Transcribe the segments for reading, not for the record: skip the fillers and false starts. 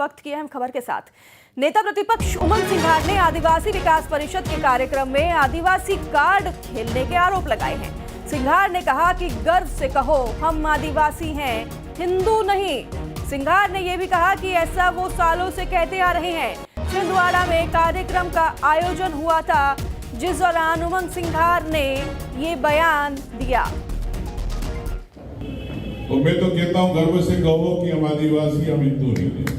वक्त की अहम खबर के साथ नेता प्रतिपक्ष उमंग सिंघार ने आदिवासी विकास परिषद के कार्यक्रम में आदिवासी कार्ड खेलने के आरोप लगाए हैं। सिंघार ने कहा कि गर्व से कहो हम आदिवासी हैं, हिंदू नहीं। सिंघार ने यह भी कहा कि ऐसा वो सालों से कहते आ रहे हैं। छिंदवाड़ा में कार्यक्रम का आयोजन हुआ था जिस दौरान उमंग सिंघार ने ये बयान दिया। तो मैं तो कहता हूं गर्व से कहो कि हम आदिवासी, हम हिंदू नहीं हैं।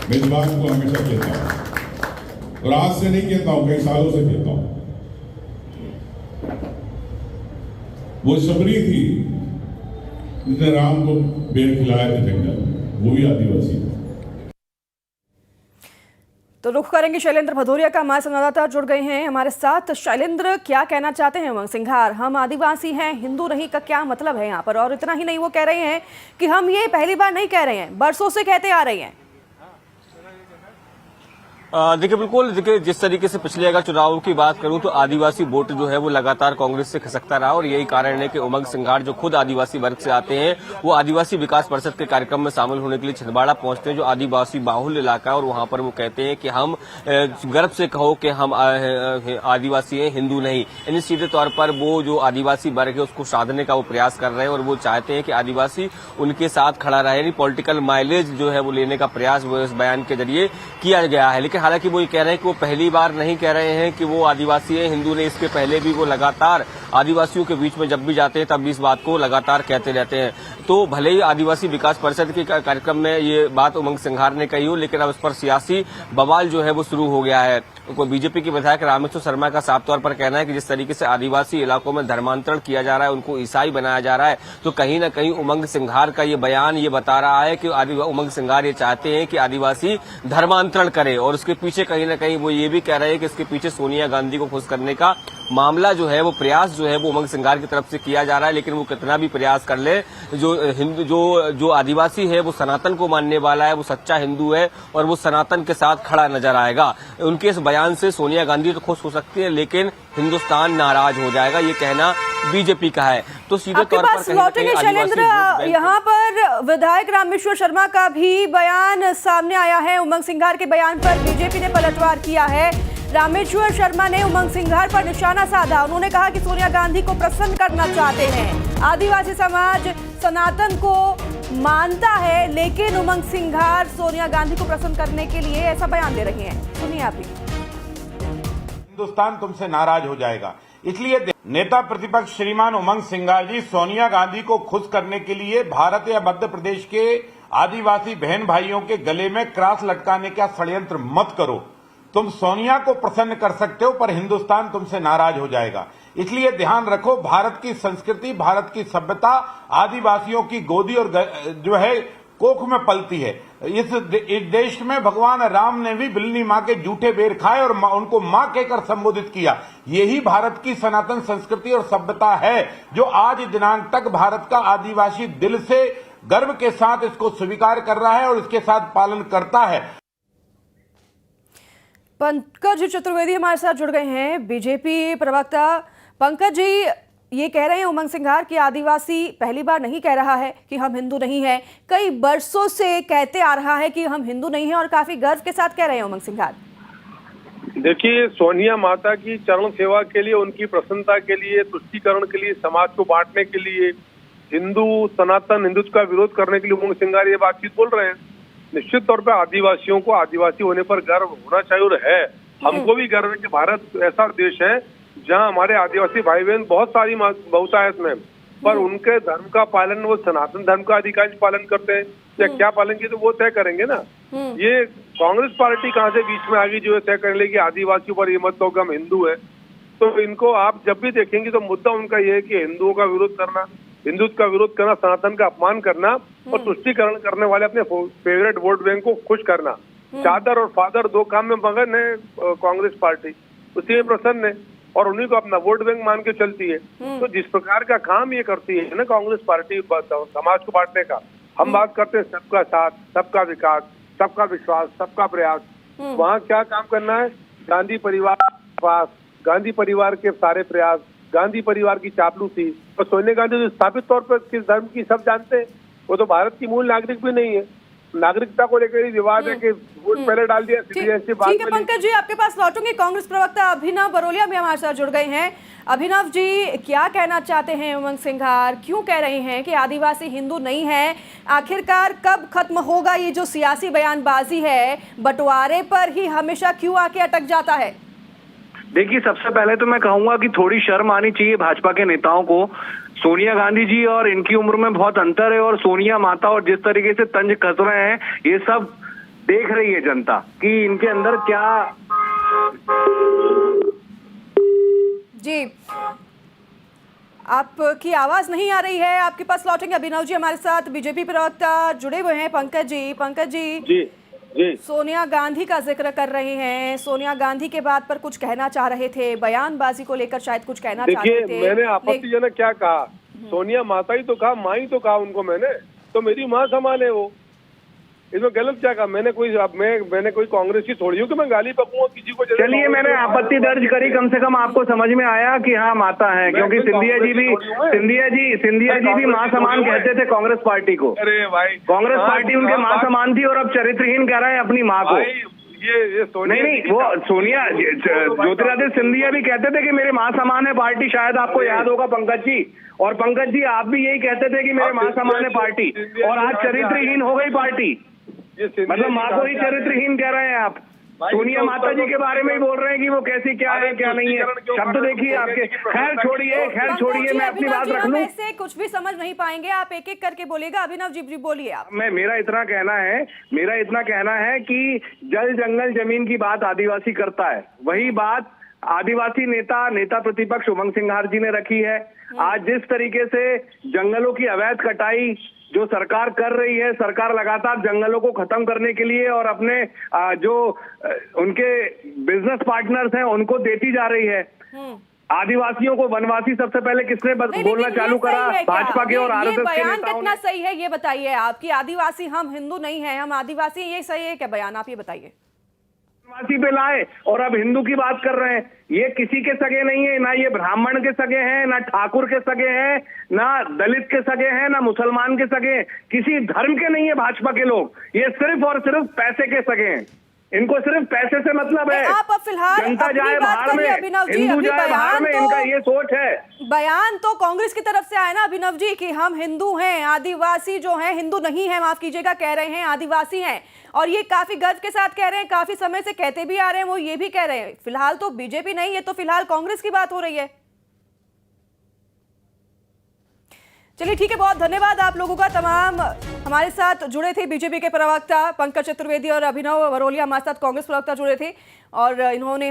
मैं इस बात को हमेशा कहता हूं और आज से नहीं कहता हूं, कई सालों से कहता हूं। वो शबरी थी जिसने राम को बेर खिलाया था जंगल, वो भी आदिवासी था। तो रुख करेंगे शैलेंद्र भदौरिया का, हमारे संवाददाता जुड़ गए हैं हमारे साथ। शैलेंद्र, क्या कहना चाहते हैं उमंग सिंघार? हम आदिवासी हैं, हिंदू नहीं का क्या मतलब है यहाँ पर? और इतना ही नहीं, वो कह रहे हैं कि हम ये पहली बार नहीं कह रहे हैं, बरसों से कहते आ रहे हैं। देखिए बिल्कुल, देखिए जिस तरीके से पिछले अगर चुनाव की बात करूं तो आदिवासी वोट जो है वो लगातार कांग्रेस से खिसकता रहा और यही कारण है कि उमंग सिंघार जो खुद आदिवासी वर्ग से आते हैं वो आदिवासी विकास परिषद के कार्यक्रम में शामिल होने के लिए छिंदवाड़ा पहुंचते हैं, जो आदिवासी बाहुल्य इलाका है। और वहां पर वो कहते हैं कि हम गर्व से कहो कि हम आदिवासी हैं, हिंदू नहीं। यानी सीधे तौर पर वो जो आदिवासी वर्ग है उसको साधने का वो प्रयास कर रहे हैं और वो चाहते हैं कि आदिवासी उनके साथ खड़ा रहे। यानी पॉलिटिकल माइलेज जो है वो लेने का प्रयास वो इस बयान के जरिए किया गया है। लेकिन हालांकि वो ये कह रहे हैं कि वो पहली बार नहीं कह रहे हैं कि वो आदिवासी है, हिंदू ने। इसके पहले भी वो लगातार आदिवासियों के बीच में जब भी जाते हैं तब भी इस बात को लगातार कहते रहते हैं। तो भले ही आदिवासी विकास परिषद के कार्यक्रम में ये बात उमंग सिंघार ने कही हो, लेकिन अब इस पर सियासी बवाल जो है वो शुरू हो गया है। तो बीजेपी के विधायक रामेश्वर शर्मा का साफ तौर पर कहना है कि जिस तरीके से आदिवासी इलाकों में धर्मांतरण किया जा रहा है, उनको ईसाई बनाया जा रहा है, तो कहीं न कहीं उमंग सिंघार का ये बयान ये बता रहा है कि उमंग सिंघार ये चाहते हैं कि आदिवासी धर्मांतरण करे। और उसके पीछे कहीं न कहीं वो ये भी कह रहे हैं कि इसके पीछे सोनिया गांधी को खुश करने का मामला जो है वो प्रयास जो है वो उमंग सिंघार की तरफ से किया जा रहा है। लेकिन वो कितना भी प्रयास कर ले, जो आदिवासी है वो सनातन को मानने वाला है, वो सच्चा हिंदू है और वो सनातन के साथ खड़ा नजर आएगा। उनके इस बयान से सोनिया गांधी तो खुश हो सकती है लेकिन हिंदुस्तान नाराज हो जाएगा, ये कहना बीजेपी का है। तो सीधे तौर पर लौटेंगे शैलेंद्र, यहाँ पर विधायक रामेश्वर शर्मा का भी बयान सामने आया है। उमंग सिंघार के बयान पर बीजेपी ने पलटवार किया है। रामेश्वर शर्मा ने उमंग सिंघार पर निशाना साधा। उन्होंने कहा कि सोनिया गांधी को प्रसन्न करना चाहते हैं। आदिवासी समाज सनातन को मानता है, लेकिन उमंग सिंघार सोनिया गांधी को प्रसन्न करने के लिए ऐसा बयान दे रहे हैं। सुनिए आप ही। हिंदुस्तान तुमसे नाराज हो जाएगा, इसलिए नेता प्रतिपक्ष श्रीमान उमंग सिंघार जी सोनिया गांधी को खुश करने के लिए भारत या मध्य प्रदेश के आदिवासी बहन भाइयों के गले में क्रॉस लटकाने का षड्यंत्र मत करो। तुम सोनिया को प्रसन्न कर सकते हो पर हिंदुस्तान तुमसे नाराज हो जाएगा। इसलिए ध्यान रखो, भारत की संस्कृति, भारत की सभ्यता आदिवासियों की गोदी और जो है कोख में पलती है। इस देश में भगवान राम ने भी बिल्ली माँ के जूठे बेर खाए और उनको माँ कहकर संबोधित किया। यही भारत की सनातन संस्कृति और सभ्यता है जो आज दिनांक तक भारत का आदिवासी दिल से गर्व के साथ इसको स्वीकार कर रहा है और इसके साथ पालन करता है। पंकज चतुर्वेदी हमारे साथ जुड़ गए हैं, बीजेपी प्रवक्ता। पंकज जी, ये कह रहे हैं उमंग सिंघार कि आदिवासी पहली बार नहीं कह रहा है कि हम हिंदू नहीं हैं, कई बरसों से कहते आ रहा है कि हम हिंदू नहीं हैं और काफी गर्व के साथ कह रहे हैं उमंग सिंघार। देखिए, सोनिया माता की चरण सेवा के लिए, उनकी प्रसन्नता के लिए, तुष्टीकरण के लिए, समाज को बांटने के लिए, हिंदू सनातन हिंदुत्व का विरोध करने के लिए उमंग सिंघार ये बातचीत बोल रहे हैं। निश्चित तौर पर आदिवासियों को आदिवासी होने पर गर्व होना चाहिए और है। हमको भी गर्व है कि भारत ऐसा देश है जहां हमारे आदिवासी भाई बहन बहुत सारी बहुतायत में, पर उनके धर्म का पालन वो सनातन धर्म का अधिकांश पालन करते हैं या क्या पालन किए तो वो तय करेंगे ना। ये कांग्रेस पार्टी कहाँ से बीच में आ गई जो तय कर लेगी आदिवासियों पर ये मत कहो कि हम हिंदू है। तो इनको आप जब भी देखेंगे तो मुद्दा उनका ये है कि हिंदुओं का विरोध करना, हिंदुत्व का विरोध करना, सनातन का अपमान करना और तुष्टीकरण करने वाले अपने फेवरेट वोट बैंक को खुश करना। चादर और फादर दो काम में मगन है कांग्रेस पार्टी, उसी में प्रसन्न है और उन्हीं को अपना वोट बैंक मान के चलती है। तो जिस प्रकार का काम ये करती है ना कांग्रेस पार्टी समाज को बांटने का, हम बात करते हैं सबका साथ, सबका विकास, सबका विश्वास, सबका प्रयास। वहाँ क्या काम करना है? गांधी परिवार पास, गांधी परिवार के सारे प्रयास, गांधी परिवार की चापलूसी। और सोनिया गांधी तो स्थापित तौर पर किस धर्म की सब जानते हैं, वो तो भारत की मूल नागरिक भी नहीं है। नागरिकता को लेकर ही विवाद है कि वोट पहले डाल दिया, सिटीजनशिप बाद ठीक है में। पंकज जी, आपके पास लौटूंगी। कांग्रेस प्रवक्ता अभिनव बरोलिया भी हमारे साथ जुड़ गए हैं। अभिनव जी, क्या कहना चाहते हैं उमंग सिंघार? क्यों कह रहे हैं कि आदिवासी हिंदू नहीं है? आखिरकार कब खत्म होगा ये जो सियासी बयानबाजी है? बंटवारे पर ही हमेशा क्यों आके अटक जाता है? देखिए, सबसे पहले तो मैं कहूंगा कि थोड़ी शर्म आनी चाहिए भाजपा के नेताओं को। सोनिया गांधी जी और इनकी उम्र में बहुत अंतर है, और सोनिया माता और जिस तरीके से तंज कस रहे हैं, ये सब देख रही है जनता कि इनके अंदर क्या। जी, आपकी आवाज नहीं आ रही है। आपके पास लौटेंगे। अभिनव जी हमारे साथ बीजेपी प्रवक्ता जुड़े हुए हैं। पंकज जी जी सोनिया गांधी का जिक्र कर रहे हैं। सोनिया गांधी के बात पर कुछ कहना चाह रहे थे, बयानबाजी को लेकर शायद कुछ कहना चाह रहे थे। देखिए, मैंने आपत्तिजनक क्या कहा? सोनिया माता ही तो कहा, माँ ही तो कहा उनको मैंने, तो मेरी माँ समान है वो। इसमें गलत क्या कहा? मैंने कोई कांग्रेस की थोड़ी हूँ कि मैं गाली पकूंगा किसी को। चलिए, मैंने आपत्ति दर्ज करी, कम से कम आपको समझ में आया कि हाँ माता है, क्योंकि सिंधिया जी भी माँ समान कहते थे कांग्रेश पार्टी को। अरे भाई, कांग्रेस पार्टी उनके माँ समान थी, और अब चरित्रहीन कह रहे हैं अपनी माँ को। ये सोनिया नहीं, वो सोनिया ज्योतिरादित्य सिंधिया भी कहते थे कि मेरे माँ समान है पार्टी, शायद आपको याद होगा पंकज जी। और पंकज जी, आप भी यही कहते थे कि मेरे माँ समान है पार्टी, और आज चरित्रहीन हो गई पार्टी। मतलब माँ को ही चरित्रहीन कह रहे हैं आप। सोनिया माता जी के बारे में ही बोल रहे हैं कि वो कैसी क्या है क्या नहीं है। शब्द देखिए आपके। खैर छोड़िए, मैं अपनी बात रख लूं। ऐसे कुछ भी समझ नहीं पाएंगे, आप एक एक करके बोलिएगा। अभिनव जी बोलिए आप। मेरा इतना कहना है कि जल जंगल जमीन की बात आदिवासी करता है, वही बात आदिवासी नेता प्रतिपक्ष उमंग सिंघार जी ने रखी है। आज जिस तरीके से जंगलों की अवैध कटाई जो सरकार कर रही है, सरकार लगातार जंगलों को खत्म करने के लिए और अपने जो उनके बिजनेस पार्टनर्स हैं उनको देती जा रही है। आदिवासियों को वनवासी सबसे पहले किसने बोलना चालू करा? भाजपा के और आरएसएस के बयान नेताओं कितना ने। सही है ये बताइए आप, कि आदिवासी हम हिंदू नहीं है, हम आदिवासी, ये सही है क्या बयान? आप ये बताइए। आदिवासी पे लाए और अब हिंदू की बात कर रहे हैं। ये किसी के सगे नहीं है, ना ये ब्राह्मण के सगे हैं, ना ठाकुर के सगे हैं, ना दलित के सगे हैं, ना मुसलमान के सगे हैं, किसी धर्म के नहीं है भाजपा के लोग। ये सिर्फ और सिर्फ पैसे के सगे हैं, इनको सिर्फ पैसे से मतलब है। आप अब फिलहाल जनता जाए बाहर में, हिंदू जाए बाहर में, इनका ये सोच है। बयान तो कांग्रेस की तरफ से आया ना अभिनव जी, कि हम हिंदू हैं, आदिवासी जो हैं हिंदू नहीं है, माफ कीजिएगा, कह रहे हैं आदिवासी हैं, और ये काफी गर्व के साथ कह रहे हैं, काफी समय से कहते भी आ रहे हैं, वो ये भी कह रहे हैं। फिलहाल तो बीजेपी नहीं, ये तो फिलहाल कांग्रेस की बात हो रही है। चलिए ठीक है, बहुत धन्यवाद आप लोगों का। तमाम हमारे साथ जुड़े थे बीजेपी के प्रवक्ता पंकज चतुर्वेदी और अभिनव बरोलिया, हमारे साथ कांग्रेस प्रवक्ता जुड़े थे, और इन्होंने